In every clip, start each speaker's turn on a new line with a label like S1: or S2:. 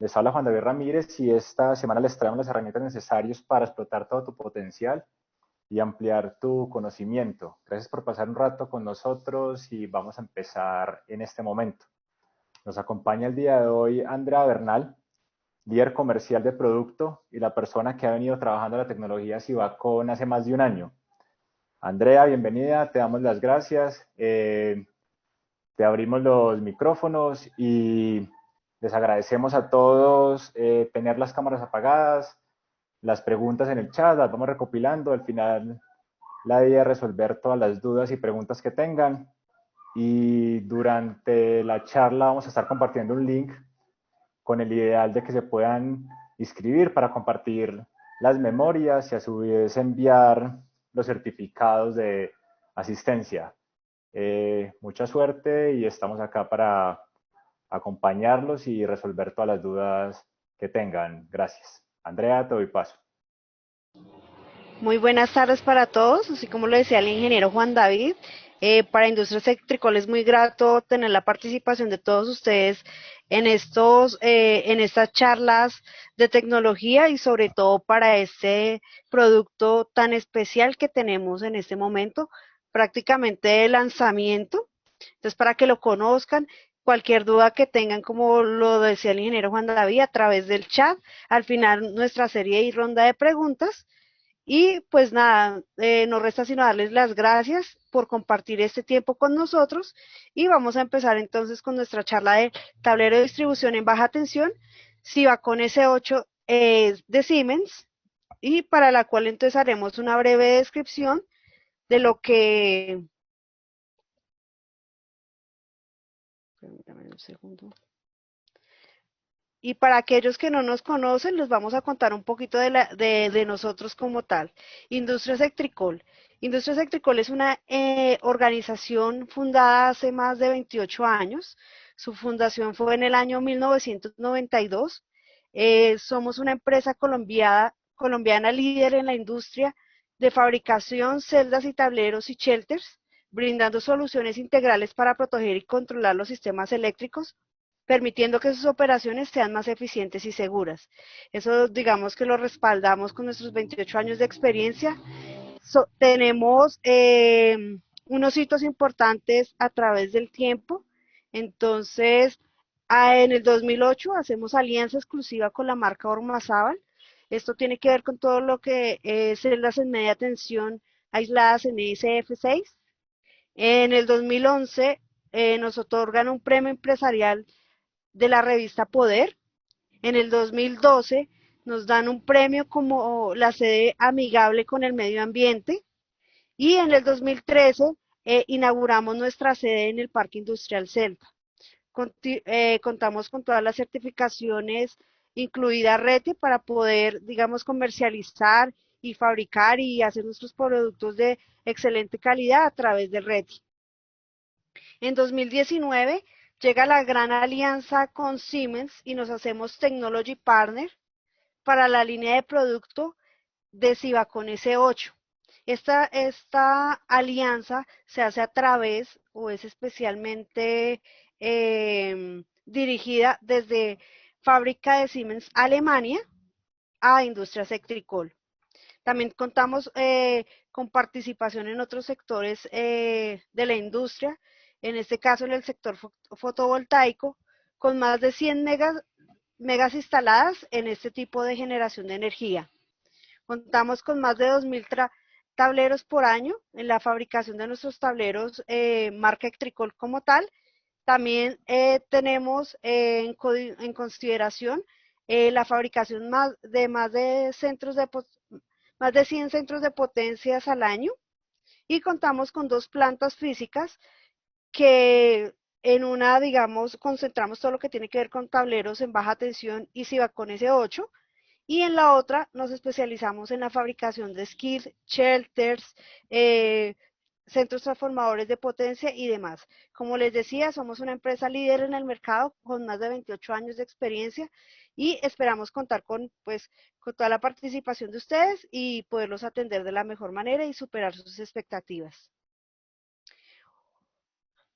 S1: Les habla Juan David Ramírez y esta semana les traemos las herramientas necesarias para explotar todo tu potencial y ampliar tu conocimiento. Gracias por pasar un rato con nosotros y vamos a empezar en este momento. Nos acompaña el día de hoy Andrea Bernal, líder comercial de producto y la persona que ha venido trabajando la tecnología Sibacón hace más de un año. Andrea, bienvenida, te damos las gracias. Te abrimos los micrófonos y les agradecemos a todos tener las cámaras apagadas, las preguntas en el chat, las vamos recopilando. Al final, la idea es resolver todas las dudas y preguntas que tengan. Y durante la charla vamos a estar compartiendo un link con el ideal de que se puedan inscribir para compartir las memorias y a su vez enviar los certificados de asistencia. Mucha suerte y estamos acá para acompañarlos y resolver todas las dudas que tengan. Gracias. Andrea, te doy paso.
S2: Muy buenas tardes para todos, así como lo decía el ingeniero Juan David. Para Industrias Electricol es muy grato tener la participación de todos ustedes en estas charlas de tecnología y sobre todo para este producto tan especial que tenemos en este momento, prácticamente de lanzamiento. Entonces, para que lo conozcan, cualquier duda que tengan, como lo decía el ingeniero Juan David, a través del chat, al final nuestra serie y ronda de preguntas. Y pues nada, no resta sino darles las gracias por compartir este tiempo con nosotros y vamos a empezar entonces con nuestra charla de tablero de distribución en baja tensión, Sibacón S8 de Siemens, y para la cual entonces haremos una breve descripción de lo que... Permítame un segundo. Y para aquellos que no nos conocen, les vamos a contar un poquito de nosotros como tal. Industrias Electricol. Industrias Electricol es una organización fundada hace más de 28 años. Su fundación fue en el año 1992. Somos una empresa colombiana líder en la industria de fabricación, celdas y tableros y shelters, brindando soluciones integrales para proteger y controlar los sistemas eléctricos, permitiendo que sus operaciones sean más eficientes y seguras. Eso digamos que lo respaldamos con nuestros 28 años de experiencia. Tenemos unos hitos importantes a través del tiempo. Entonces, en el 2008 hacemos alianza exclusiva con la marca Ormazábal. Esto tiene que ver con todo lo que es celdas en media tensión aisladas en SF6. En el 2011 nos otorgan un premio empresarial de la revista Poder. En el 2012 nos dan un premio como la sede amigable con el medio ambiente y en el 2013 inauguramos nuestra sede en el Parque Industrial Celta. Contamos con todas las certificaciones, incluida RETI, para poder, digamos, comercializar y fabricar y hacer nuestros productos de excelente calidad a través de RETI. En 2019 llega la gran alianza con Siemens y nos hacemos Technology Partner para la línea de producto de Sibacón S8. Esta alianza se hace a través o es especialmente dirigida desde fábrica de Siemens Alemania a Industrias Electricol. También contamos con participación en otros sectores de la industria, en este caso en el sector fotovoltaico, con más de 100 megas instaladas en este tipo de generación de energía. Contamos con más de 2.000 tableros por año en la fabricación de nuestros tableros marca Electricol como tal. También tenemos en consideración la fabricación más de 100 centros de potencias al año y contamos con 2 plantas físicas que en una, digamos, concentramos todo lo que tiene que ver con tableros en baja tensión y Sibacón S8 y en la otra nos especializamos en la fabricación de skills, shelters, centros transformadores de potencia y demás. Como les decía, somos una empresa líder en el mercado con más de 28 años de experiencia y esperamos contar con toda la participación de ustedes y poderlos atender de la mejor manera y superar sus expectativas.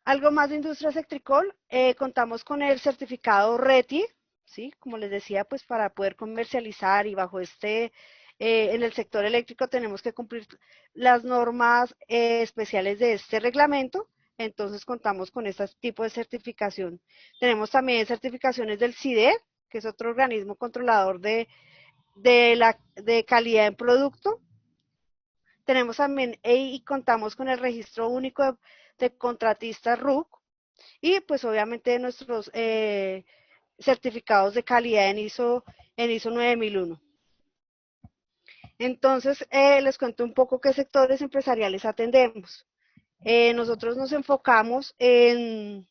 S2: Algo más de Industrias Electricol, contamos con el certificado RETI, ¿sí? Como les decía, pues para poder comercializar y bajo en el sector eléctrico tenemos que cumplir las normas especiales de este reglamento, entonces contamos con este tipo de certificación. Tenemos también certificaciones del CIDE, que es otro organismo controlador de calidad en producto. Tenemos también y contamos con el registro único de contratistas RUC y pues obviamente nuestros certificados de calidad en ISO 9001. Entonces, les cuento un poco qué sectores empresariales atendemos. Nosotros nos enfocamos en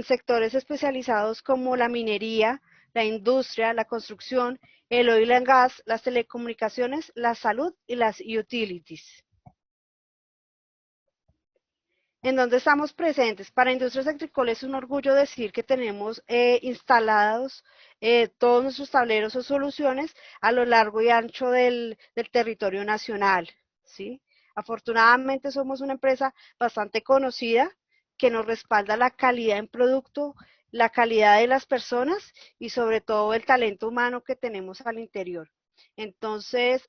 S2: sectores especializados como la minería, la industria, la construcción, el oil and gas, las telecomunicaciones, la salud y las utilities. ¿En dónde estamos presentes? Para Industrias Electrical es un orgullo decir que tenemos instalados todos nuestros tableros o soluciones a lo largo y ancho del territorio nacional, ¿sí? Afortunadamente somos una empresa bastante conocida que nos respalda la calidad en producto, la calidad de las personas y sobre todo el talento humano que tenemos al interior. Entonces,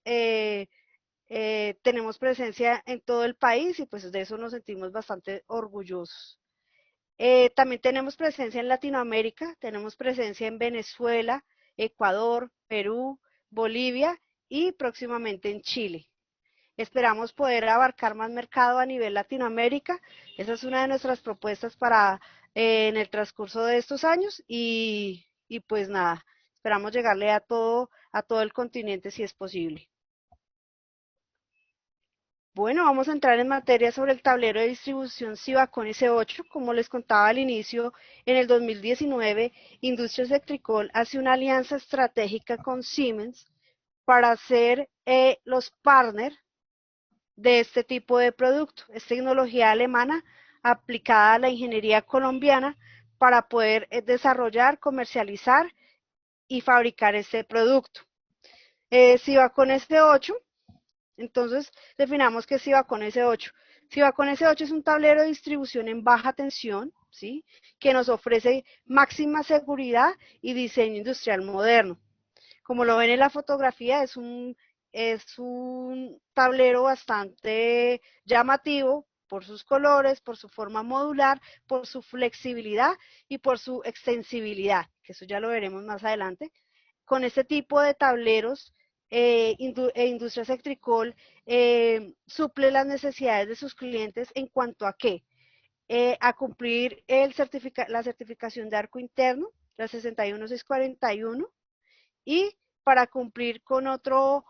S2: tenemos presencia en todo el país y pues de eso nos sentimos bastante orgullosos. También tenemos presencia en Latinoamérica, tenemos presencia en Venezuela, Ecuador, Perú, Bolivia y próximamente en Chile. Esperamos poder abarcar más mercado a nivel Latinoamérica. Esa es una de nuestras propuestas para en el transcurso de estos años y pues nada, esperamos llegarle a todo el continente si es posible. Bueno, vamos a entrar en materia sobre el tablero de distribución Sivacon S8. Como les contaba al inicio, en el 2019, Industrias Electricol hace una alianza estratégica con Siemens para ser los partners de este tipo de producto. Es tecnología alemana aplicada a la ingeniería colombiana para poder desarrollar, comercializar y fabricar este producto. Sivacon S8. Entonces, definamos que Sivacon S8. Sivacon S8 es un tablero de distribución en baja tensión, ¿sí? Que nos ofrece máxima seguridad y diseño industrial moderno. Como lo ven en la fotografía, es un tablero bastante llamativo por sus colores, por su forma modular, por su flexibilidad y por su extensibilidad, que eso ya lo veremos más adelante. Con este tipo de tableros, Industrias Electricol suple las necesidades de sus clientes en cuanto a qué, a cumplir la certificación de arco interno, la 61641, y para cumplir con otro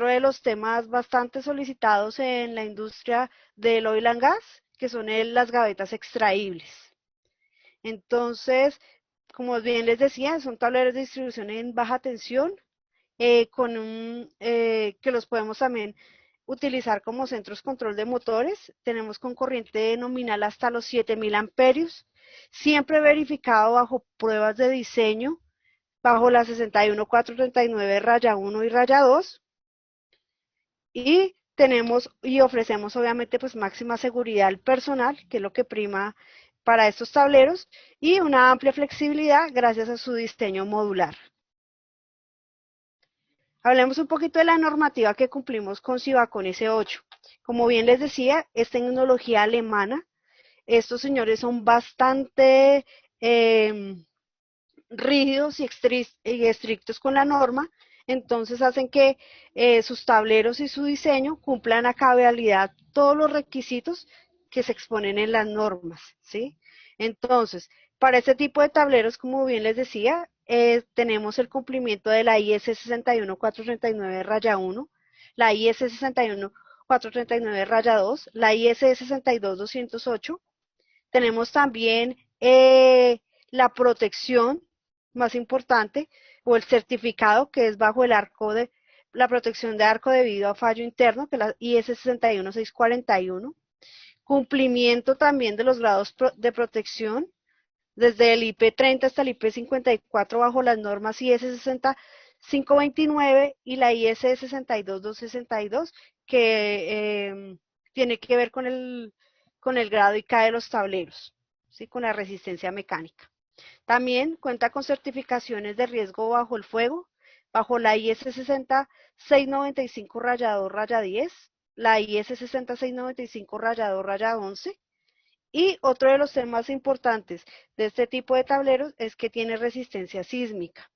S2: de los temas bastante solicitados en la industria del oil and gas, que son las gavetas extraíbles. Entonces, como bien les decía, son tableros de distribución en baja tensión, que los podemos también utilizar como centros control de motores. Tenemos con corriente nominal hasta los 7000 amperios, siempre verificado bajo pruebas de diseño, bajo la 61439 raya 1 y raya 2, y tenemos y ofrecemos obviamente pues máxima seguridad al personal, que es lo que prima para estos tableros, y una amplia flexibilidad gracias a su diseño modular. Hablemos un poquito de la normativa que cumplimos con Sivacon S8. Como bien les decía, es tecnología alemana. Estos señores son bastante rígidos y estrictos con la norma, entonces hacen que sus tableros y su diseño cumplan a cabalidad todos los requisitos que se exponen en las normas, ¿sí? Entonces, para este tipo de tableros, como bien les decía, tenemos el cumplimiento de la IS 61439 raya 1, la IS 61439 raya 2, la IS 62208. Tenemos también la protección más importante o el certificado que es bajo el arco de la protección de arco debido a fallo interno, que es la IS 61641. Cumplimiento también de los grados de protección desde el IP30 hasta el IP54 bajo las normas IS 60529 y la IS 62262, que tiene que ver con el grado IK de los tableros, ¿sí? Con la resistencia mecánica. También cuenta con certificaciones de riesgo bajo el fuego, bajo la IS 60695 raya 2 raya 10, la IS 60695 raya 2 raya 11. Y otro de los temas importantes de este tipo de tableros es que tiene resistencia sísmica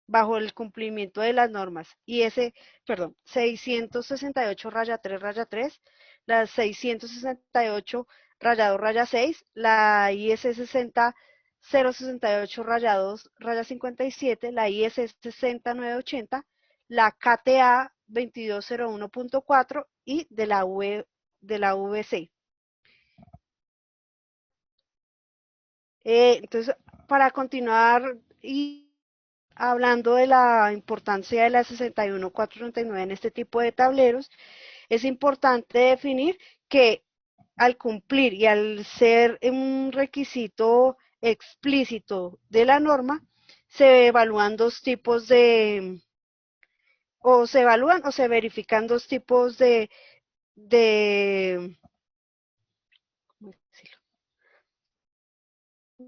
S2: bajo el cumplimiento de las normas IS, perdón, 668 raya 3 raya 3, la 668 raya 2 raya 6, la IS 60068 raya 2 raya 57, la IS 60980, la KTA 2201.4 y de la VC. Entonces, para continuar y hablando de la importancia de la 61439 en este tipo de tableros, es importante definir que al cumplir y al ser un requisito explícito de la norma, se evalúan dos tipos de, o se evalúan o se verifican dos tipos de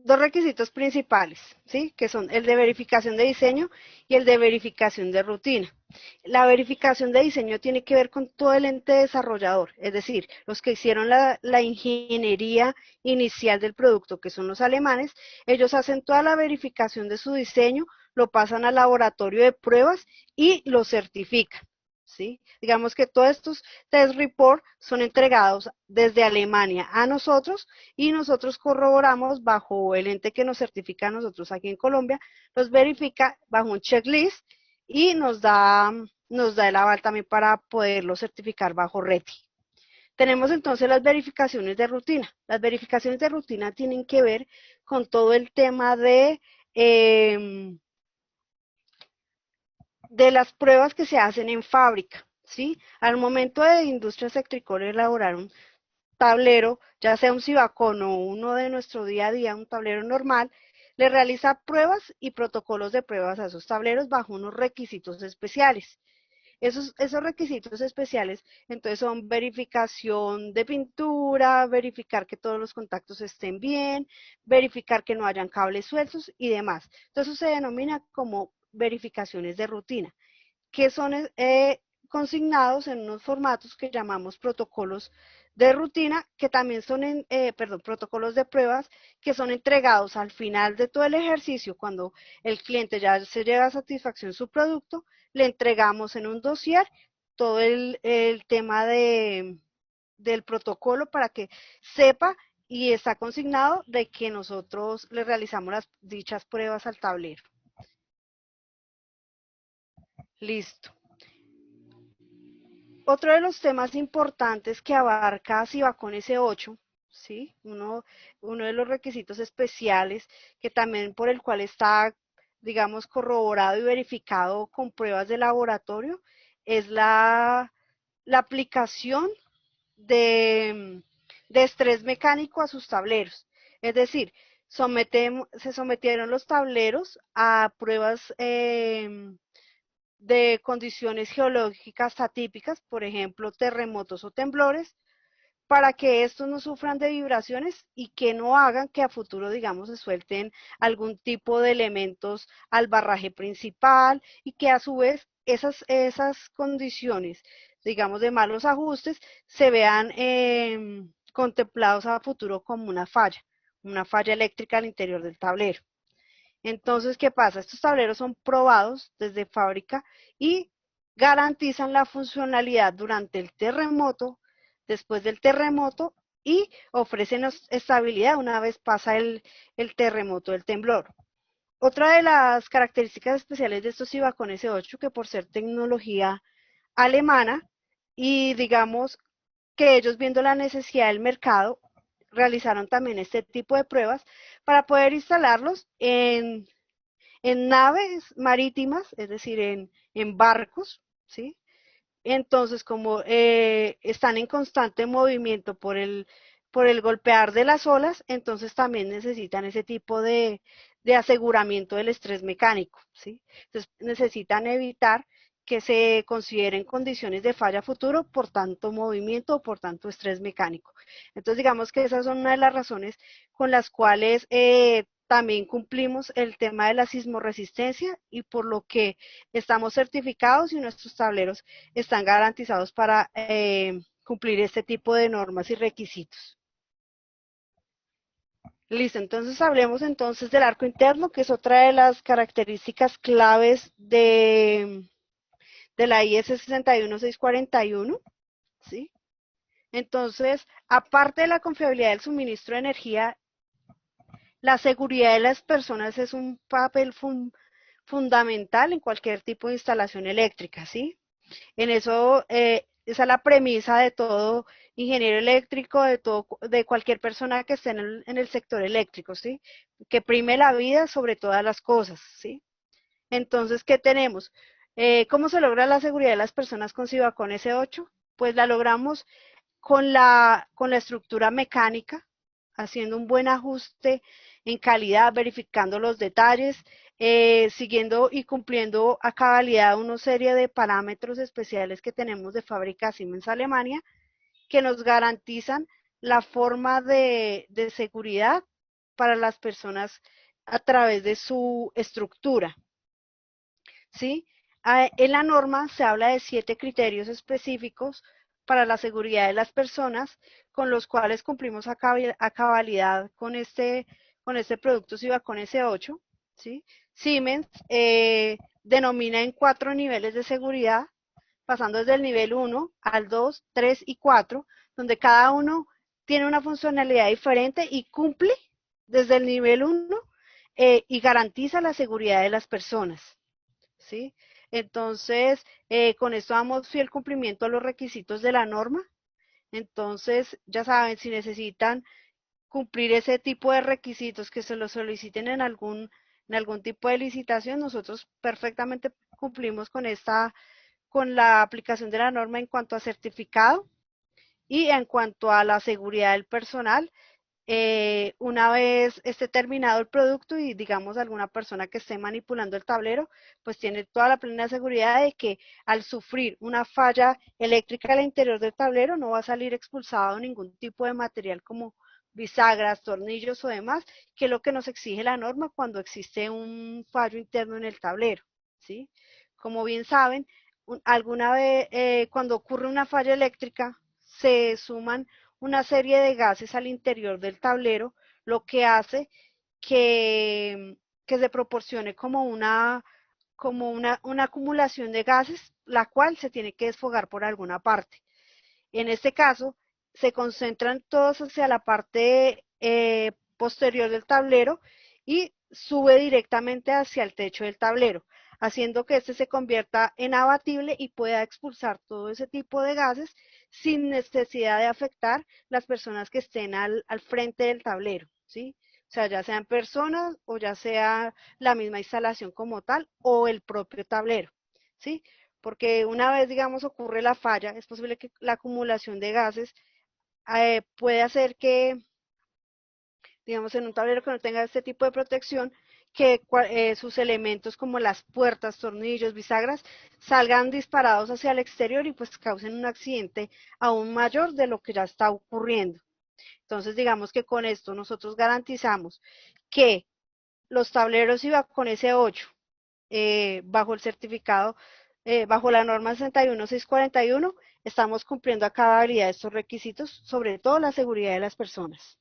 S2: dos requisitos principales, ¿sí? Que son el de verificación de diseño y el de verificación de rutina. La verificación de diseño tiene que ver con todo el ente desarrollador, es decir, los que hicieron la ingeniería inicial del producto, que son los alemanes, ellos hacen toda la verificación de su diseño, lo pasan al laboratorio de pruebas y lo certifican. ¿Sí? Digamos que todos estos test report son entregados desde Alemania a nosotros y nosotros corroboramos bajo el ente que nos certifica a nosotros aquí en Colombia, los verifica bajo un checklist y nos da el aval también para poderlo certificar bajo RETI. Tenemos entonces las verificaciones de rutina. Las verificaciones de rutina tienen que ver con todo el tema de las pruebas que se hacen en fábrica, ¿sí? Al momento de Industrias Sectricol elaborar un tablero, ya sea un Cibacón o uno de nuestro día a día, un tablero normal, le realiza pruebas y protocolos de pruebas a esos tableros bajo unos requisitos especiales. Esos requisitos especiales, entonces son verificación de pintura, verificar que todos los contactos estén bien, verificar que no hayan cables sueltos y demás. Entonces eso se denomina como verificaciones de rutina, que son consignados en unos formatos que llamamos protocolos de rutina, que también son, protocolos de pruebas, que son entregados al final de todo el ejercicio, cuando el cliente ya se lleva a satisfacción su producto, le entregamos en un dossier todo el tema del protocolo para que sepa y está consignado de que nosotros le realizamos las dichas pruebas al tablero. Listo. Otro de los temas importantes que abarca Sibacón S8, ¿sí? Uno de los requisitos especiales que también por el cual está, digamos, corroborado y verificado con pruebas de laboratorio, es la aplicación de estrés mecánico a sus tableros. Es decir, se sometieron los tableros a pruebas de condiciones geológicas atípicas, por ejemplo, terremotos o temblores, para que estos no sufran de vibraciones y que no hagan que a futuro, digamos, se suelten algún tipo de elementos al barraje principal y que a su vez esas condiciones, digamos, de malos ajustes se vean contemplados a futuro como una falla eléctrica al interior del tablero. Entonces, ¿qué pasa? Estos tableros son probados desde fábrica y garantizan la funcionalidad durante el terremoto, después del terremoto y ofrecen estabilidad una vez pasa el terremoto, el temblor. Otra de las características especiales de estos Sibacón S8, que por ser tecnología alemana y digamos que ellos viendo la necesidad del mercado, realizaron también este tipo de pruebas para poder instalarlos en naves marítimas, es decir, en barcos, ¿sí? Entonces, como están en constante movimiento por el golpear de las olas, entonces también necesitan ese tipo de aseguramiento del estrés mecánico, ¿sí? Entonces, necesitan evitar que se consideren condiciones de falla futuro por tanto movimiento o por tanto estrés mecánico. Entonces, digamos que esas son una de las razones con las cuales también cumplimos el tema de la sismorresistencia y por lo que estamos certificados y nuestros tableros están garantizados para cumplir este tipo de normas y requisitos. Listo, entonces hablemos entonces del arco interno, que es otra de las características claves de la IS 61641, ¿sí? Entonces, aparte de la confiabilidad del suministro de energía, la seguridad de las personas es un papel fundamental en cualquier tipo de instalación eléctrica, ¿sí? En eso, esa es la premisa de todo ingeniero eléctrico, de cualquier persona que esté en el sector eléctrico, ¿sí? Que prime la vida sobre todas las cosas, ¿sí? Entonces, ¿qué tenemos? ¿Cómo se logra la seguridad de las personas con Sibacón S8? Pues la logramos con la estructura mecánica, haciendo un buen ajuste en calidad, verificando los detalles, siguiendo y cumpliendo a cabalidad una serie de parámetros especiales que tenemos de fábrica Siemens Alemania, que nos garantizan la forma de seguridad para las personas a través de su estructura, ¿sí? En la norma se habla de 7 criterios específicos para la seguridad de las personas, con los cuales cumplimos a cabalidad con este producto Sibacón S8, ¿sí? Siemens denomina en 4 niveles de seguridad, pasando desde el nivel 1 al 2, 3 y 4, donde cada uno tiene una funcionalidad diferente y cumple desde el nivel 1 y garantiza la seguridad de las personas, ¿sí? Entonces, con esto damos fiel cumplimiento a los requisitos de la norma. Entonces, ya saben, si necesitan cumplir ese tipo de requisitos que se los soliciten en algún tipo de licitación, nosotros perfectamente cumplimos con la aplicación de la norma en cuanto a certificado y en cuanto a la seguridad del personal. Una vez esté terminado el producto y digamos alguna persona que esté manipulando el tablero, pues tiene toda la plena seguridad de que al sufrir una falla eléctrica al interior del tablero no va a salir expulsado ningún tipo de material como bisagras, tornillos o demás, que es lo que nos exige la norma cuando existe un fallo interno en el tablero, ¿sí? Como bien saben, alguna vez cuando ocurre una falla eléctrica se suman una serie de gases al interior del tablero, lo que hace que se proporcione una acumulación de gases, la cual se tiene que desfogar por alguna parte. En este caso, se concentran todos hacia la parte posterior del tablero y sube directamente hacia el techo del tablero, haciendo que este se convierta en abatible y pueda expulsar todo ese tipo de gases sin necesidad de afectar las personas que estén al frente del tablero, ¿sí? O sea, ya sean personas o ya sea la misma instalación como tal o el propio tablero, ¿sí? Porque una vez, digamos, ocurre la falla, es posible que la acumulación de gases puede hacer que, digamos, en un tablero que no tenga este tipo de protección, que sus elementos como las puertas, tornillos, bisagras, salgan disparados hacia el exterior y pues causen un accidente aún mayor de lo que ya está ocurriendo. Entonces, digamos que con esto nosotros garantizamos que los tableros iba con ese 8 bajo el certificado, bajo la norma 61641, estamos cumpliendo a cabalidad estos requisitos, sobre todo la seguridad de las personas.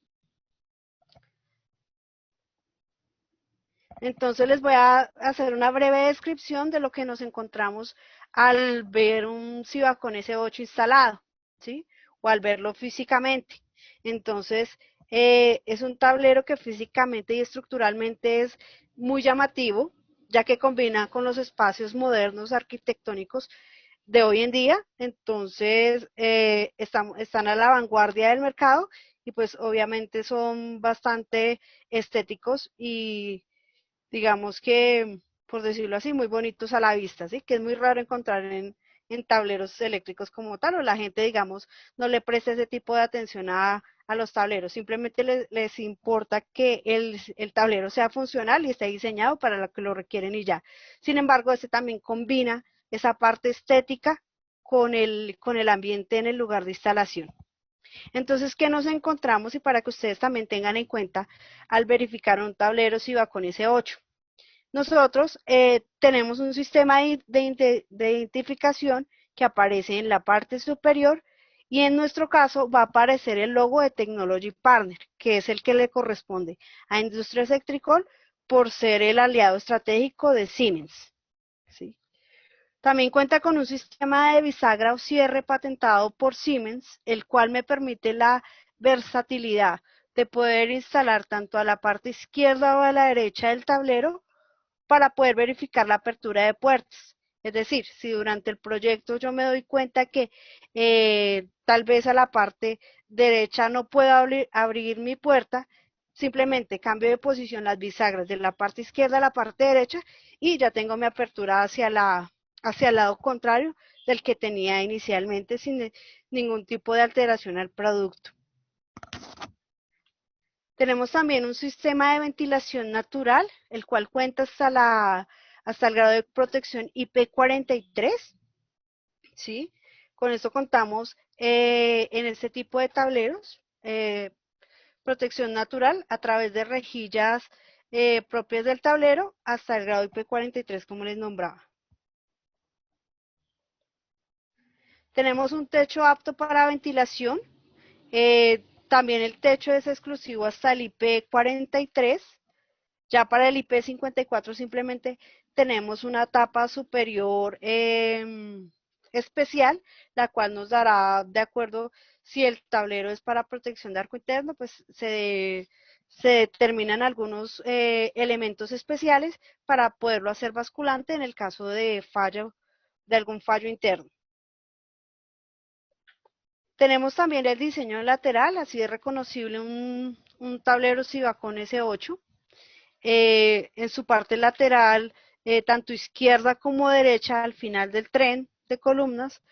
S2: Entonces les voy a hacer una breve descripción de lo que nos encontramos al ver un Sibacón S8 instalado, ¿sí? O al verlo físicamente. Entonces, es un tablero que físicamente y estructuralmente es muy llamativo, ya que combina con los espacios modernos arquitectónicos de hoy en día. Entonces, están a la vanguardia del mercado y pues obviamente son bastante estéticos y digamos que, por decirlo así, muy bonitos a la vista, ¿sí? Que es muy raro encontrar en tableros eléctricos como tal, o la gente, digamos, no le presta ese tipo de atención a los tableros, simplemente les importa que el tablero sea funcional y esté diseñado para lo que lo requieren y ya. Sin embargo, este también combina esa parte estética con el ambiente en el lugar de instalación. Entonces, ¿qué nos encontramos? Y para que ustedes también tengan en cuenta al verificar un tablero SIVACON S8. Nosotros tenemos un sistema de identificación que aparece en la parte superior y en nuestro caso va a aparecer el logo de Technology Partner, que es el que le corresponde a Industrias Electricol por ser el aliado estratégico de Siemens. ¿Sí? También cuenta con un sistema de bisagra o cierre patentado por Siemens, el cual me permite la versatilidad de poder instalar tanto a la parte izquierda o a la derecha del tablero para poder verificar la apertura de puertas. Es decir, si durante el proyecto yo me doy cuenta que tal vez a la parte derecha no puedo abrir mi puerta, simplemente cambio de posición las bisagras de la parte izquierda a la parte derecha y ya tengo mi apertura hacia el lado contrario del que tenía inicialmente sin ningún tipo de alteración al producto. Tenemos también un sistema de ventilación natural, el cual cuenta hasta el grado de protección IP43, ¿sí? Con esto contamos en este tipo de tableros, protección natural a través de rejillas propias del tablero hasta el grado IP43, como les nombraba. Tenemos un techo apto para ventilación. También el techo es exclusivo hasta el IP43. Ya para el IP54 simplemente tenemos una tapa superior especial, la cual nos dará, de acuerdo si el tablero es para protección de arco interno, pues se determinan algunos elementos especiales para poderlo hacer basculante en el caso de fallo, de algún fallo interno. Tenemos también el diseño lateral, así es reconocible un tablero Sivacon S8. En su parte lateral, tanto izquierda como derecha, al final del tren de columnas,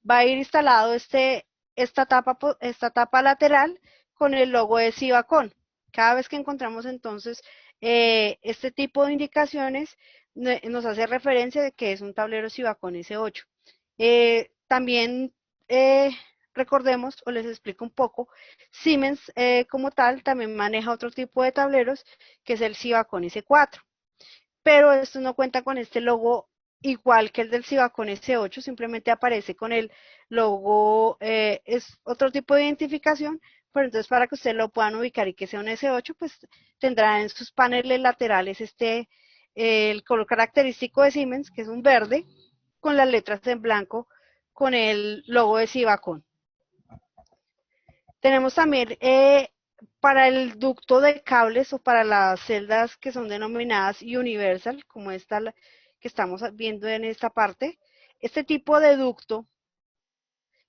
S2: va a ir instalado esta tapa lateral con el logo de Sivacon. Cada vez que encontramos entonces este tipo de indicaciones, nos hace referencia de que es un tablero Sivacon S8. También recordemos, o les explico un poco, Siemens como tal también maneja otro tipo de tableros, que es el Sivacon S4. Pero esto no cuenta con este logo igual que el del Sivacon S8, simplemente aparece con el logo, es otro tipo de identificación, pero entonces para que ustedes lo puedan ubicar y que sea un S8, pues tendrá en sus paneles laterales el color característico de Siemens, que es un verde, con las letras en blanco, con el logo de Sivacon. Tenemos también para el ducto de cables o para las celdas que son denominadas Universal, como esta que estamos viendo en esta parte, este tipo de ducto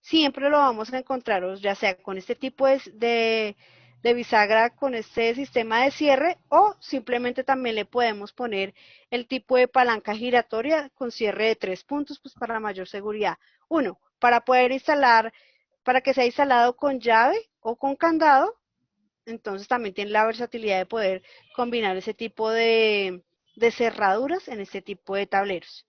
S2: siempre lo vamos a encontrar, ya sea con este tipo de bisagra, con este sistema de cierre, o simplemente también le podemos poner el tipo de palanca giratoria con cierre de 3 puntos, pues para mayor seguridad. Uno, para poder instalar, para que sea instalado con llave o con candado, entonces también tiene la versatilidad de poder combinar ese tipo de cerraduras en este tipo de tableros.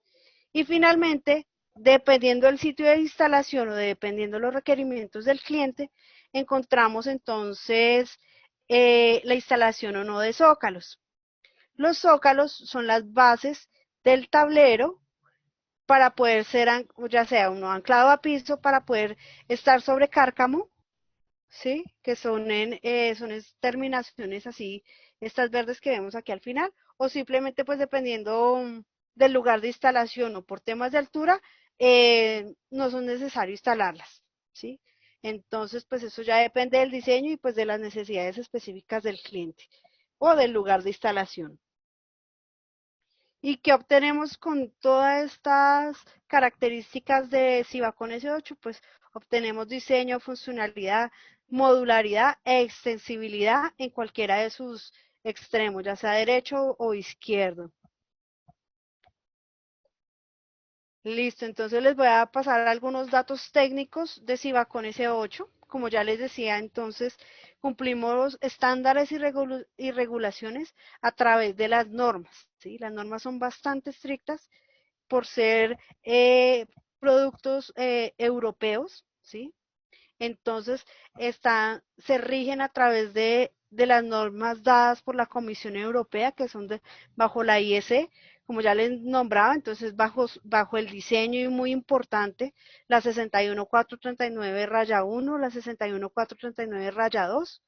S2: Y finalmente, dependiendo del sitio de instalación o dependiendo de los requerimientos del cliente, encontramos entonces la instalación o no de zócalos. Los zócalos son las bases del tablero para poder ser, ya sea uno anclado a piso, para poder estar sobre cárcamo, ¿sí? Que son terminaciones así, estas verdes que vemos aquí al final, o simplemente pues dependiendo del lugar de instalación o por temas de altura, no son necesario instalarlas, ¿sí? Entonces pues eso ya depende del diseño y pues de las necesidades específicas del cliente o del lugar de instalación. ¿Y qué obtenemos con todas estas características de Sivacon S8? Pues obtenemos diseño, funcionalidad, modularidad e extensibilidad en cualquiera de sus extremos, ya sea derecho o izquierdo. Listo, entonces les voy a pasar algunos datos técnicos de Sivacon S8. Como ya les decía, entonces cumplimos estándares y regulaciones a través de las normas, ¿sí? Las normas son bastante estrictas por ser productos europeos, ¿sí? Entonces, se rigen a través de las normas dadas por la Comisión Europea, que son bajo la IEC, como ya les nombraba, entonces bajo el diseño y muy importante, la 61439-1, la 61439-2.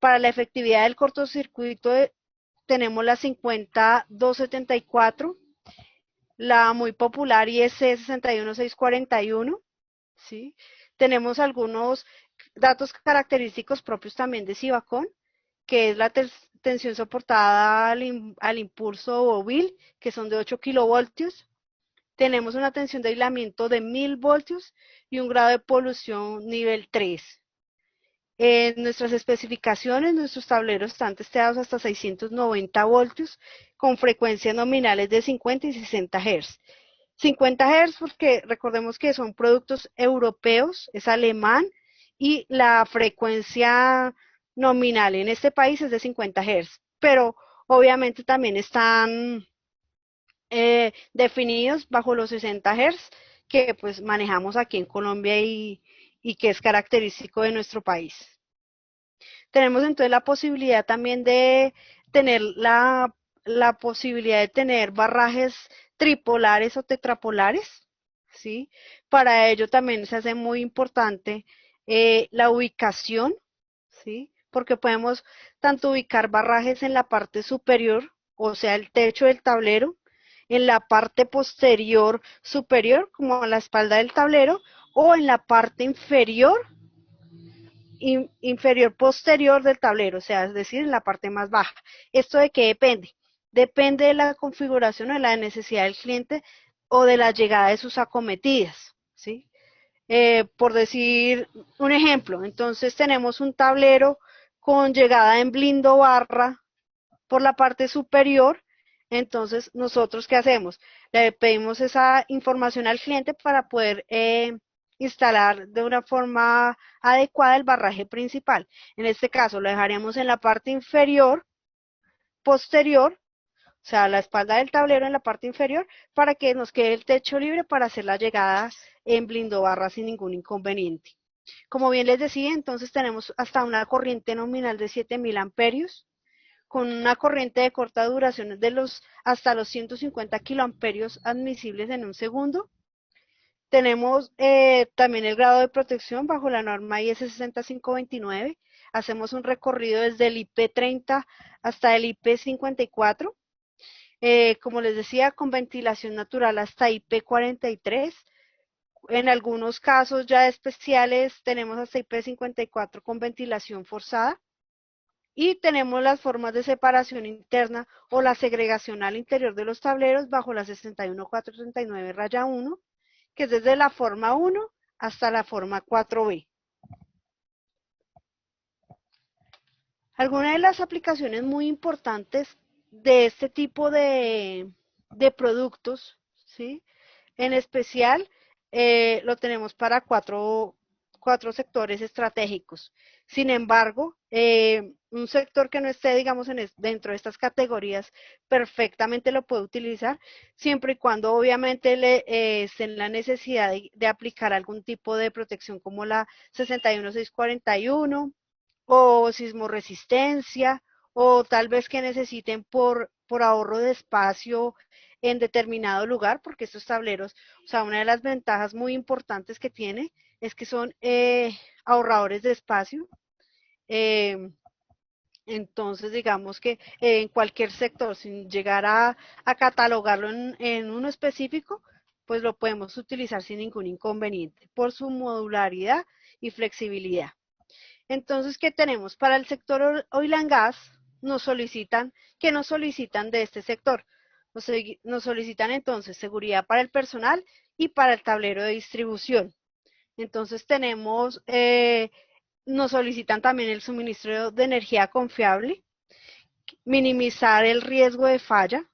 S2: Para la efectividad del cortocircuito tenemos la 50274, la muy popular IEC 61641, ¿sí? Tenemos algunos datos característicos propios también de Sivacon, que es la tensión soportada al impulso bovil, que son de 8 kilovoltios. Tenemos una tensión de aislamiento de 1000 voltios y un grado de polución nivel 3. En nuestras especificaciones, nuestros tableros están testeados hasta 690 voltios con frecuencias nominales de 50 y 60 Hz. 50 Hz porque recordemos que son productos europeos, es alemán, y la frecuencia nominal en este país es de 50 Hz, pero obviamente también están definidos bajo los 60 Hz que pues manejamos aquí en Colombia y que es característico de nuestro país. Tenemos entonces la posibilidad también de tener la posibilidad de tener barrajes tripolares o tetrapolares, ¿sí? Para ello también se hace muy importante la ubicación, ¿sí? Porque podemos tanto ubicar barrajes en la parte superior, o sea, el techo del tablero, en la parte posterior superior, como a la espalda del tablero, o en la parte inferior posterior del tablero, o sea, es decir, en la parte más baja. ¿Esto de qué depende? Depende de la configuración o de la necesidad del cliente o de la llegada de sus acometidas, ¿sí? Por decir un ejemplo, entonces tenemos un tablero con llegada en blindo barra por la parte superior, entonces nosotros ¿qué hacemos? Le pedimos esa información al cliente para poder instalar de una forma adecuada el barraje principal. En este caso lo dejaríamos en la parte inferior, posterior, o sea, la espalda del tablero en la parte inferior, para que nos quede el techo libre para hacer la llegada en blindo barra sin ningún inconveniente. Como bien les decía, entonces tenemos hasta una corriente nominal de 7000 amperios, con una corriente de corta duración hasta los 150 kiloamperios admisibles en un segundo. Tenemos también el grado de protección bajo la norma IS 6529. Hacemos un recorrido desde el IP30 hasta el IP54. Como les decía, con ventilación natural hasta IP43. En algunos casos ya especiales tenemos hasta IP54 con ventilación forzada. Y tenemos las formas de separación interna o la segregación al interior de los tableros bajo la 61439-1, que es desde la forma 1 hasta la forma 4B. Algunas de las aplicaciones muy importantes de este tipo de productos, ¿sí? En especial, lo tenemos para cuatro sectores estratégicos. Sin embargo, un sector que no esté, digamos, dentro de estas categorías, perfectamente lo puede utilizar, siempre y cuando obviamente esté en la necesidad de aplicar algún tipo de protección como la 61641 o sismoresistencia, o tal vez que necesiten por ahorro de espacio en determinado lugar, porque estos tableros, o sea, una de las ventajas muy importantes que tiene es que son ahorradores de espacio. Entonces, digamos que en cualquier sector, sin llegar a catalogarlo en uno específico, pues lo podemos utilizar sin ningún inconveniente por su modularidad y flexibilidad. Entonces, ¿qué tenemos? Para el sector oil and gas, ¿qué nos solicitan de este sector? Nos solicitan entonces seguridad para el personal y para el tablero de distribución. Entonces nos solicitan también el suministro de energía confiable, minimizar el riesgo de falla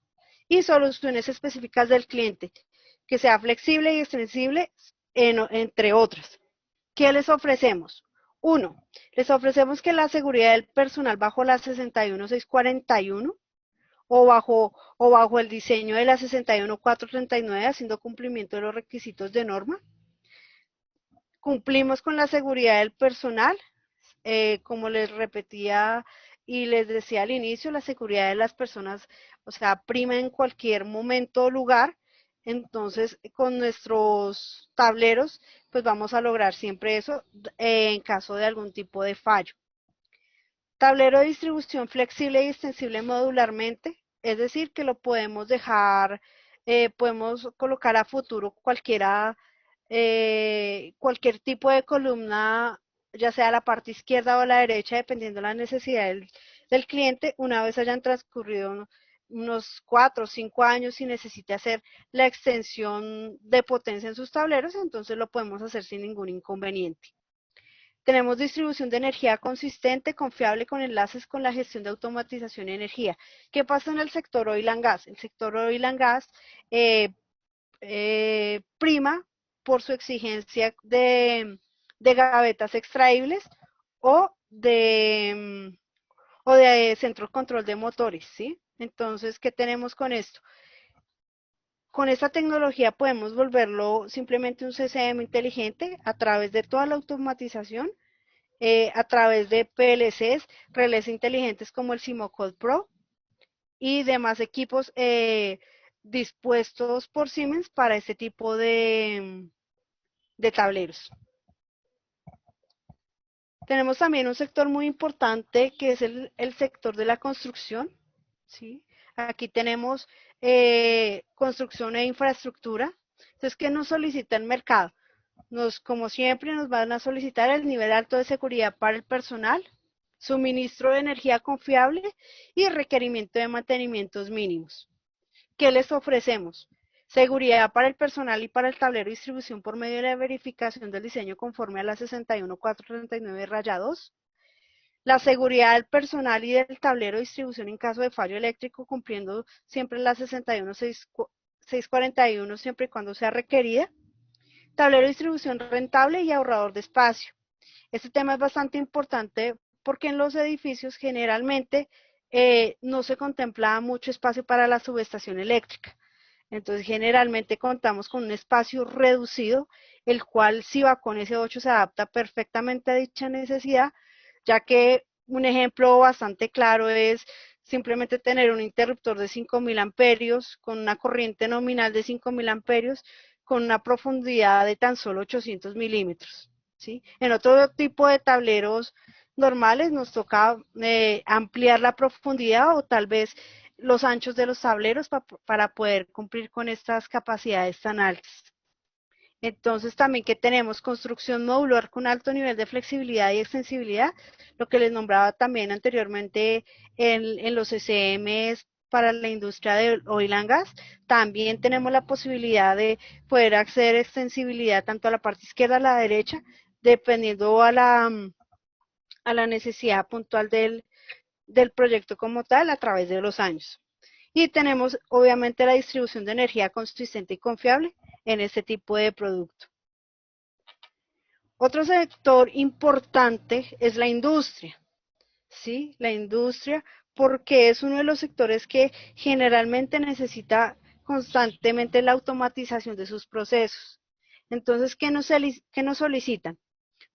S2: y soluciones específicas del cliente, que sea flexible y extensible, entre otras. ¿Qué les ofrecemos? Uno, les ofrecemos que la seguridad del personal bajo la 61641 o bajo el diseño de la 61439, haciendo cumplimiento de los requisitos de norma. Cumplimos con la seguridad del personal, como les repetía y les decía al inicio, la seguridad de las personas, o sea, prima en cualquier momento o lugar. Entonces, con nuestros tableros, pues vamos a lograr siempre eso en caso de algún tipo de fallo. Tablero de distribución flexible y extensible modularmente, es decir, que lo podemos dejar, podemos colocar a futuro cualquier tipo de columna, ya sea la parte izquierda o la derecha, dependiendo de la necesidad del cliente, una vez hayan transcurrido unos 4 o 5 años y necesite hacer la extensión de potencia en sus tableros, entonces lo podemos hacer sin ningún inconveniente. Tenemos distribución de energía consistente, confiable, con enlaces con la gestión de automatización de energía. ¿Qué pasa en el sector oil and gas? El sector oil and gas eh, prima por su exigencia de gavetas extraíbles o de centro de control de motores, ¿sí? Entonces, ¿qué tenemos con esto? Con esta tecnología podemos volverlo simplemente un CCM inteligente a través de toda la automatización, a través de PLCs, relés inteligentes como el Simocode Pro y demás equipos dispuestos por Siemens para este tipo de tableros. Tenemos también un sector muy importante que es el sector de la construcción, ¿sí? Aquí tenemos construcción e infraestructura. Entonces, ¿qué nos solicita el mercado? Como siempre, nos van a solicitar el nivel alto de seguridad para el personal, suministro de energía confiable y requerimiento de mantenimientos mínimos. ¿Qué les ofrecemos? Seguridad para el personal y para el tablero de distribución por medio de la verificación del diseño conforme a la 61439-2. La seguridad del personal y del tablero de distribución en caso de fallo eléctrico, cumpliendo siempre la 61641 siempre y cuando sea requerida. Tablero de distribución rentable y ahorrador de espacio. Este tema es bastante importante porque en los edificios generalmente no se contempla mucho espacio para la subestación eléctrica. Entonces, generalmente contamos con un espacio reducido, el cual Sivacon S8 se adapta perfectamente a dicha necesidad, ya que un ejemplo bastante claro es simplemente tener un interruptor de 5.000 amperios con una corriente nominal de 5.000 amperios con una profundidad de tan solo 800 milímetros. ¿Sí? En otro tipo de tableros normales nos toca ampliar la profundidad o tal vez los anchos de los tableros para poder cumplir con estas capacidades tan altas. Entonces también que tenemos construcción modular con alto nivel de flexibilidad y extensibilidad, lo que les nombraba también anteriormente en los SMs para la industria de oil and gas. También tenemos la posibilidad de poder hacer extensibilidad tanto a la parte izquierda a la derecha, dependiendo a la necesidad puntual del proyecto como tal a través de los años. Y tenemos obviamente la distribución de energía consistente y confiable en este tipo de producto. Otro sector importante es la industria, ¿sí? La industria porque es uno de los sectores que generalmente necesita constantemente la automatización de sus procesos. Entonces, ¿qué nos solicitan?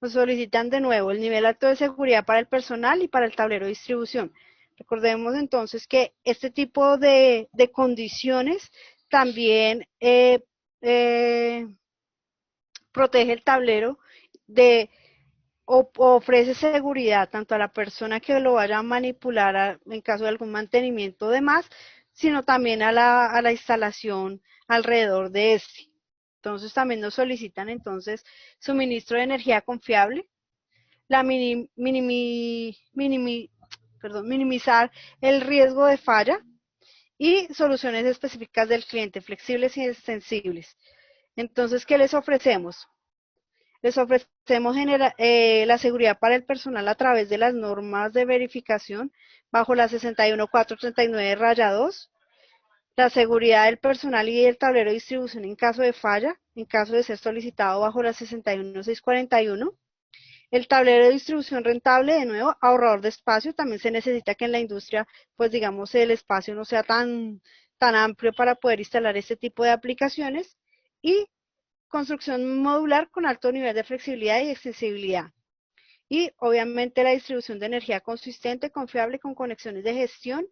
S2: Nos solicitan de nuevo el nivel alto de seguridad para el personal y para el tablero de distribución. Recordemos entonces que este tipo de condiciones también protege el tablero de ofrece seguridad tanto a la persona que lo vaya a manipular en caso de algún mantenimiento de más, sino también a la instalación alrededor de este. Entonces también nos solicitan entonces suministro de energía confiable, la minimizar el riesgo de falla y soluciones específicas del cliente, flexibles y extensibles. Entonces, ¿qué les ofrecemos? Les ofrecemos la seguridad para el personal a través de las normas de verificación bajo la 61439-2, la seguridad del personal y el tablero de distribución en caso de falla, en caso de ser solicitado bajo la 61641. El tablero de distribución rentable, de nuevo, ahorrador de espacio. También se necesita que en la industria, pues digamos, el espacio no sea tan amplio para poder instalar este tipo de aplicaciones. Y construcción modular con alto nivel de flexibilidad y extensibilidad. Y obviamente la distribución de energía consistente, confiable, con conexiones de gestión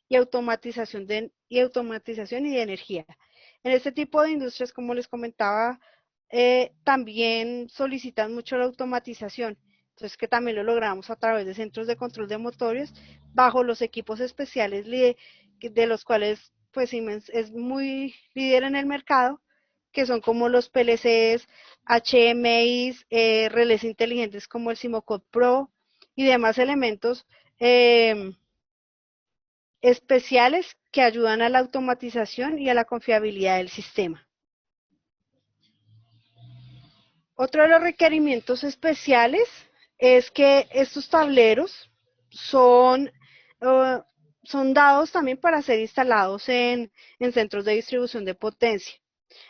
S2: y automatización y de energía. En este tipo de industrias, como les comentaba, también solicitan mucho la automatización. Entonces, que también lo logramos a través de centros de control de motores, bajo los equipos especiales de los cuales pues Siemens es muy líder en el mercado, que son como los PLCs, HMIs, relés inteligentes como el Simocode Pro y demás elementos especiales que ayudan a la automatización y a la confiabilidad del sistema. Otro de los requerimientos especiales es que estos tableros son, son dados también para ser instalados en centros de distribución de potencia.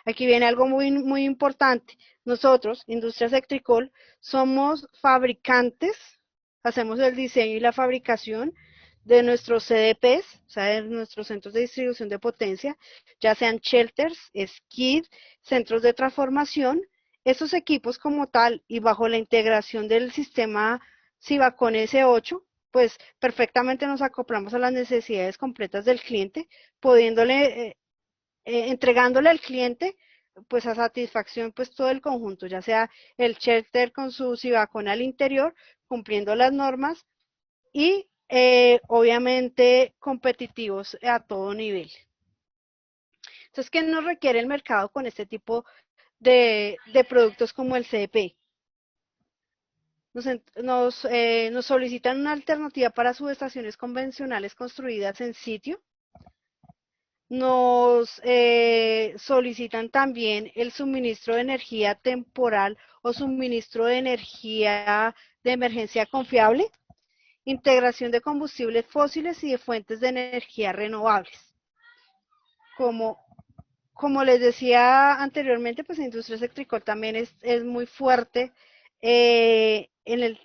S2: Aquí viene algo muy importante. Nosotros, Industrias Electricol, somos fabricantes, hacemos el diseño y la fabricación de nuestros CDPs, o sea, de nuestros centros de distribución de potencia, ya sean shelters, skid, centros de transformación. Estos equipos como tal y bajo la integración del sistema Sivacon S8, pues perfectamente nos acoplamos a las necesidades completas del cliente, pudiéndole entregándole al cliente pues a satisfacción pues todo el conjunto, ya sea el shelter con su Sivacon al interior, cumpliendo las normas y obviamente competitivos a todo nivel. Entonces, ¿qué nos requiere el mercado con este tipo de productos como el CDP? Nos solicitan una alternativa para subestaciones convencionales construidas en sitio. Nos solicitan también el suministro de energía temporal o suministro de energía de emergencia confiable, integración de combustibles fósiles y de fuentes de energía renovables. Como, como les decía anteriormente, pues Industrias Electricol también es muy fuerte en el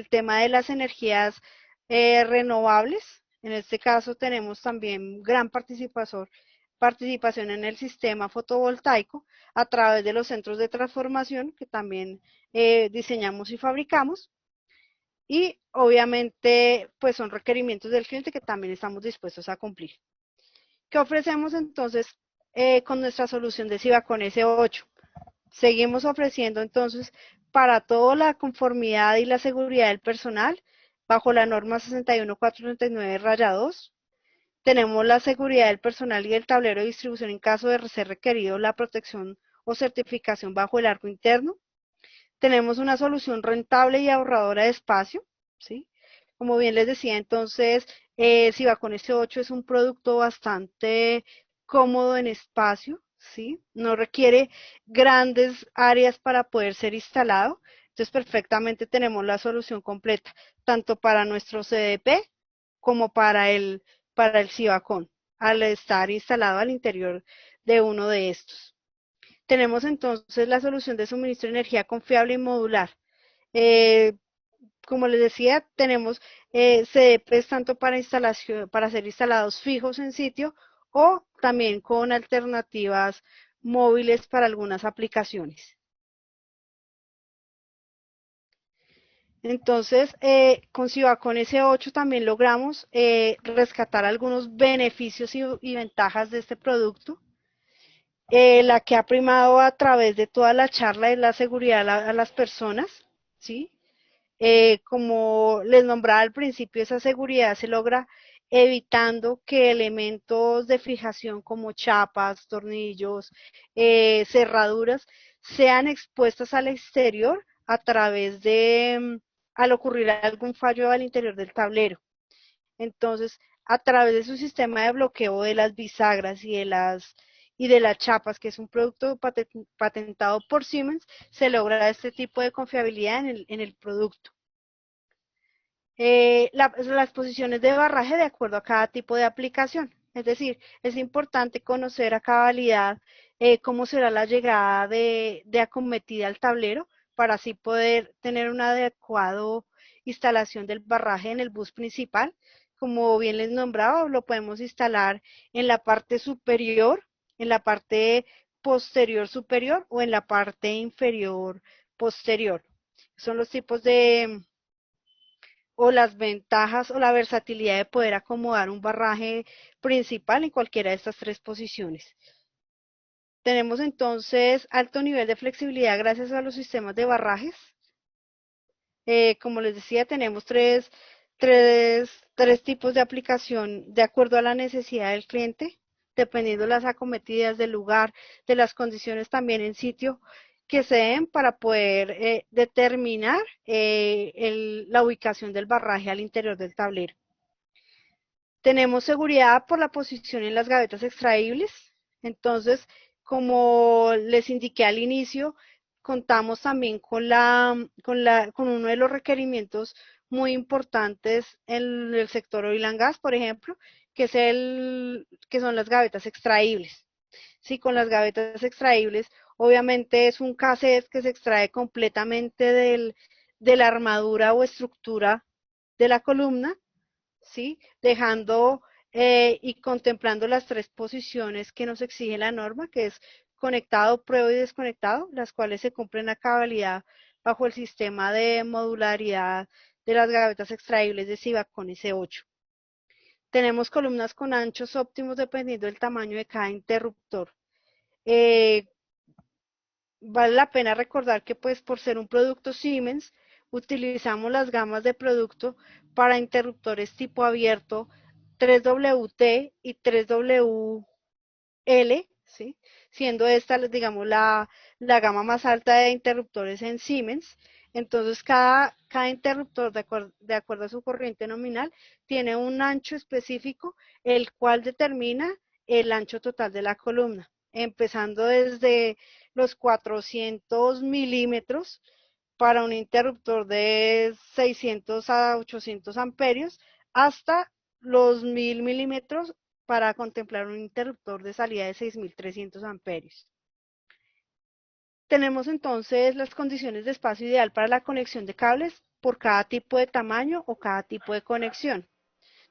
S2: tema de las energías renovables. En este caso tenemos también gran participación en el sistema fotovoltaico a través de los centros de transformación que también diseñamos y fabricamos. Y obviamente pues son requerimientos del cliente que también estamos dispuestos a cumplir. ¿Qué ofrecemos entonces con nuestra solución de Sivacon S8? Seguimos ofreciendo entonces para toda la conformidad y la seguridad del personal bajo la norma 61439-2. Tenemos la seguridad del personal y del tablero de distribución en caso de ser requerido la protección o certificación bajo el arco interno. Tenemos una solución rentable y ahorradora de espacio, ¿sí? Como bien les decía, entonces, Sivacon S8 es un producto bastante cómodo en espacio, ¿sí? No requiere grandes áreas para poder ser instalado. Entonces, perfectamente tenemos la solución completa, tanto para nuestro CDP como para el Sivacon, al estar instalado al interior de uno de estos. Tenemos entonces la solución de suministro de energía confiable y modular. Eh, como les decía, tenemos CDPs tanto para instalación, para ser instalados fijos en sitio o también con alternativas móviles para algunas aplicaciones. Entonces, con Sivacon S8 también logramos rescatar algunos beneficios y ventajas de este producto. La que ha primado a través de toda la charla es la seguridad a las personas, ¿sí? Como les nombraba al principio, esa seguridad se logra evitando que elementos de fijación como chapas, tornillos, cerraduras, sean expuestas al exterior a través de, al ocurrir algún fallo al interior del tablero. Entonces, a través de su sistema de bloqueo de las bisagras y de las chapas, que es un producto patentado por Siemens, se logra este tipo de confiabilidad en el producto. Las posiciones de barraje de acuerdo a cada tipo de aplicación. Es decir, es importante conocer a cabalidad cómo será la llegada de acometida al tablero para así poder tener una adecuada instalación del barraje en el bus principal. Como bien les nombraba, lo podemos instalar en la parte superior, en la parte posterior superior o en la parte inferior posterior. Son los tipos de, o las ventajas o la versatilidad de poder acomodar un barraje principal en cualquiera de estas tres posiciones. Tenemos entonces alto nivel de flexibilidad gracias a los sistemas de barrajes. Como les decía, tenemos tres tipos de aplicación de acuerdo a la necesidad del cliente, dependiendo de las acometidas del lugar, de las condiciones también en sitio que se den para poder determinar la ubicación del barraje al interior del tablero. Tenemos seguridad por la posición en las gavetas extraíbles. Entonces, como les indiqué al inicio, contamos también con uno de los requerimientos muy importantes en el sector oil and gas, por ejemplo, que son las gavetas extraíbles. Sí, con las gavetas extraíbles, obviamente es un cassette que se extrae completamente de la armadura o estructura de la columna, ¿sí? Dejando y contemplando las tres posiciones que nos exige la norma, que es conectado, prueba y desconectado, las cuales se cumplen a cabalidad bajo el sistema de modularidad de las gavetas extraíbles de Sivacon S8. Tenemos columnas con anchos óptimos dependiendo del tamaño de cada interruptor. Vale la pena recordar que pues por ser un producto Siemens, utilizamos las gamas de producto para interruptores tipo abierto 3WT y 3WL, ¿sí? Siendo esta, digamos, la gama más alta de interruptores en Siemens. Entonces, cada interruptor, de acuerdo a su corriente nominal, tiene un ancho específico, el cual determina el ancho total de la columna, empezando desde los 400 milímetros para un interruptor de 600 a 800 amperios, hasta los 1000 milímetros para contemplar un interruptor de salida de 6300 amperios. Tenemos entonces las condiciones de espacio ideal para la conexión de cables por cada tipo de tamaño o cada tipo de conexión.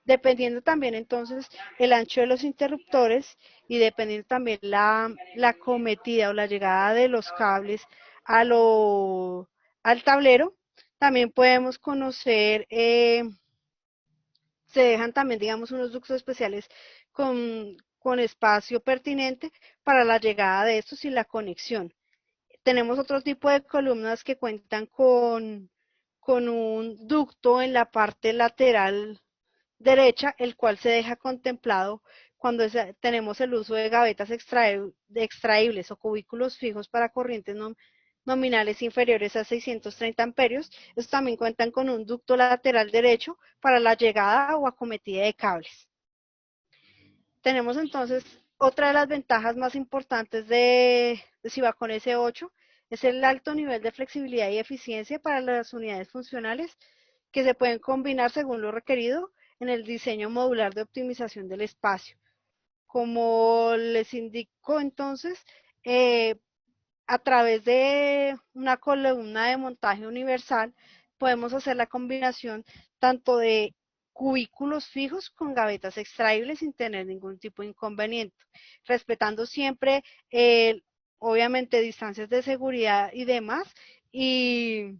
S2: Dependiendo también entonces el ancho de los interruptores y dependiendo también la acometida o la llegada de los cables al tablero, también podemos conocer, se dejan también, digamos, unos ductos especiales con espacio pertinente para la llegada de estos y la conexión. Tenemos otro tipo de columnas que cuentan con un ducto en la parte lateral derecha, el cual se deja contemplado cuando tenemos el uso de gavetas extraíbles o cubículos fijos para corrientes nominales inferiores a 630 amperios. Estos también cuentan con un ducto lateral derecho para la llegada o acometida de cables. Tenemos entonces otra de las ventajas más importantes de Sivacon S8 es el alto nivel de flexibilidad y eficiencia para las unidades funcionales que se pueden combinar según lo requerido en el diseño modular de optimización del espacio. Como les indico entonces, a través de una columna de montaje universal podemos hacer la combinación tanto de cubículos fijos con gavetas extraíbles sin tener ningún tipo de inconveniente, respetando siempre, obviamente, distancias de seguridad y demás, y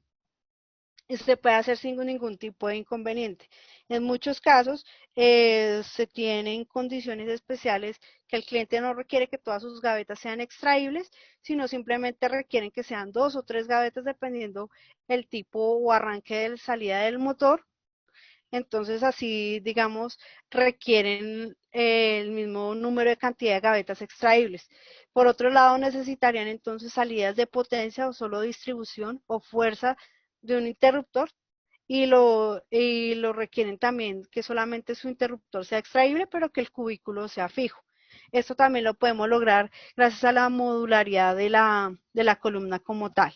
S2: se puede hacer sin ningún tipo de inconveniente. En muchos casos se tienen condiciones especiales que el cliente no requiere que todas sus gavetas sean extraíbles, sino simplemente requieren que sean 2 o 3 gavetas dependiendo el tipo o arranque de salida del motor. Entonces así, digamos, requieren el mismo número de cantidad de gavetas extraíbles. Por otro lado, necesitarían entonces salidas de potencia o solo distribución o fuerza de un interruptor y lo requieren también que solamente su interruptor sea extraíble, pero que el cubículo sea fijo. Esto también lo podemos lograr gracias a la modularidad de la columna como tal.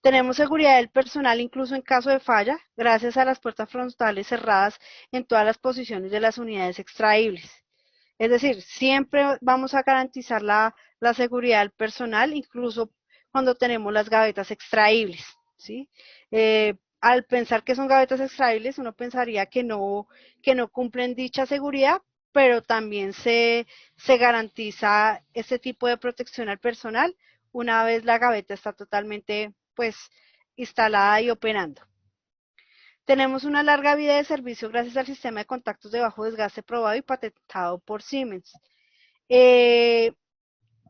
S2: Tenemos seguridad del personal incluso en caso de falla, gracias a las puertas frontales cerradas en todas las posiciones de las unidades extraíbles. Es decir, siempre vamos a garantizar la seguridad del personal, incluso cuando tenemos las gavetas extraíbles, ¿sí? Al pensar que son gavetas extraíbles, uno pensaría que no cumplen dicha seguridad, pero también se garantiza este tipo de protección al personal una vez la gaveta está totalmente pues instalada y operando. Tenemos una larga vida de servicio gracias al sistema de contactos de bajo desgaste probado y patentado por Siemens. Eh,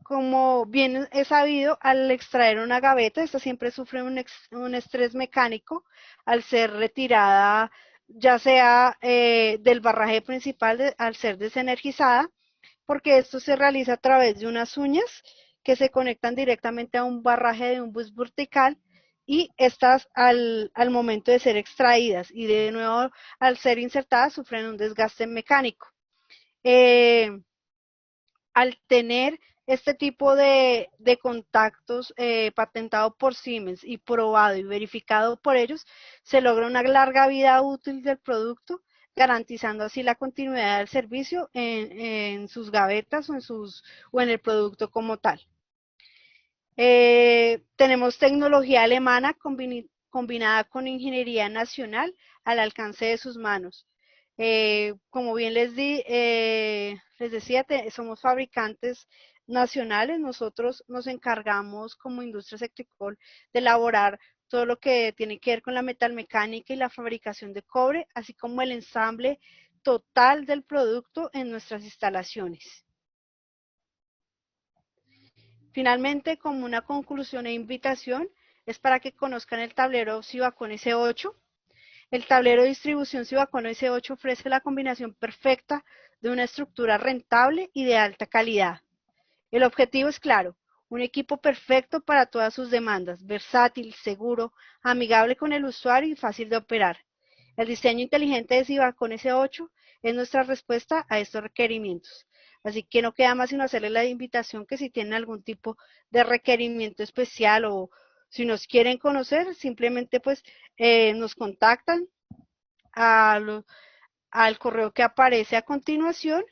S2: como bien es sabido, al extraer una gaveta, esta siempre sufre un estrés mecánico al ser retirada, ya sea del barraje principal, al ser desenergizada, porque esto se realiza a través de unas uñas que se conectan directamente a un barraje de un bus vertical y estas al momento de ser extraídas y de nuevo al ser insertadas sufren un desgaste mecánico. Eh, Al tener este tipo de contactos patentado por Siemens y probado y verificado por ellos, se logra una larga vida útil del producto, garantizando así la continuidad del servicio en sus gavetas o en el producto como tal. Tenemos tecnología alemana combinada con ingeniería nacional al alcance de sus manos. Como bien les decía, somos fabricantes nacionales, nosotros nos encargamos como industria Sectricol de elaborar todo lo que tiene que ver con la metalmecánica y la fabricación de cobre, así como el ensamble total del producto en nuestras instalaciones. Finalmente, como una conclusión e invitación, es para que conozcan el tablero Sivacon S8. El tablero de distribución Sivacon S8 ofrece la combinación perfecta de una estructura rentable y de alta calidad. El objetivo es claro, un equipo perfecto para todas sus demandas, versátil, seguro, amigable con el usuario y fácil de operar. El diseño inteligente de Sivacon S8 es nuestra respuesta a estos requerimientos. Así que no queda más sino hacerles la invitación que si tienen algún tipo de requerimiento especial o si nos quieren conocer, simplemente pues nos contactan a al correo que aparece a continuación